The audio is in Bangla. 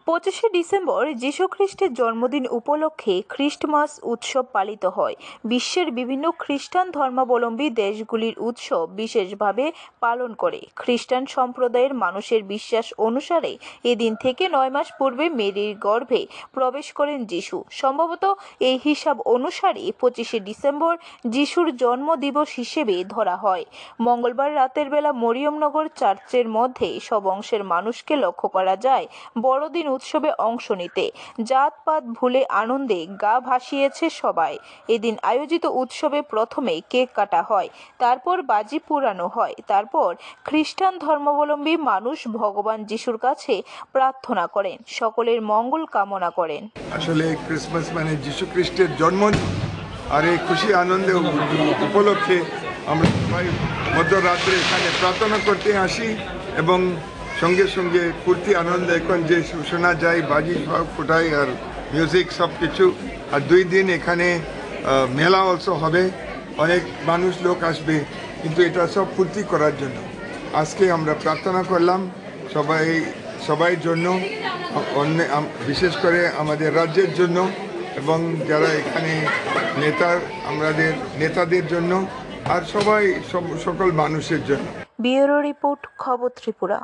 25শে ডিসেম্বর যীশু খ্রিস্টের জন্মদিন উপলক্ষে খ্রিস্টমাস উৎসব পালিত হয়। বিশ্বের বিভিন্ন খ্রিস্টান ধর্মাবলম্বী দেশগুলির উৎসব বিশেষভাবে পালন করে। খ্রিস্টান সম্প্রদায়ের মানুষের বিশ্বাস অনুসারে এদিন থেকে 9 মাস পূর্বে মেরির গর্ভে প্রবেশ করেন যীশু। সম্ভবত এই হিসাব অনুসারে 25শে ডিসেম্বর যীশুর জন্মদিবস হিসেবে ধরা হয়। মঙ্গলবার রাতের বেলা মরিয়মনগর চার্চের মধ্যে সব অংশের মানুষকে লক্ষ্য করা যায় বড়দিন উৎসবে অংশ নিতে। জাতপাত ভুলে আনন্দে গা ভাসিয়েছে সবাই। এদিন আয়োজিত উৎসবে প্রথমে কেক কাটা হয়, তারপর বাজি পোড়ানো হয়, তারপর খ্রিস্টান ধর্মাবলম্বী মানুষ ভগবান যিশুর কাছে প্রার্থনা করেন, সকলের মঙ্গল কামনা করেন। আসলে ক্রিসমাস মানে যিশু খ্রিস্টের জন্মদিন, আর এই খুশি আনন্দে উপলক্ষে আমরা সবাই মধ্যরাত্রে এখানে প্রার্থনা করতে আসি এবং সঙ্গে সঙ্গে ফুর্তি আনন্দ এখন যে শোনা যায়, বাজি সব ফোটাই আর মিউজিক সব কিছু। আর 2 দিন এখানে মেলা অলসো হবে, অনেক মানুষ লোক আসবে, কিন্তু এটা সব ফুর্তি করার জন্য আজকে আমরা প্রার্থনা করলাম সবাই জন্য, বিশেষ করে আমাদের রাজ্যের জন্য এবং যারা এখানে আমাদের নেতাদের জন্য আর সকল মানুষের জন্য। ব্যুরো রিপোর্ট, খবর ত্রিপুরা।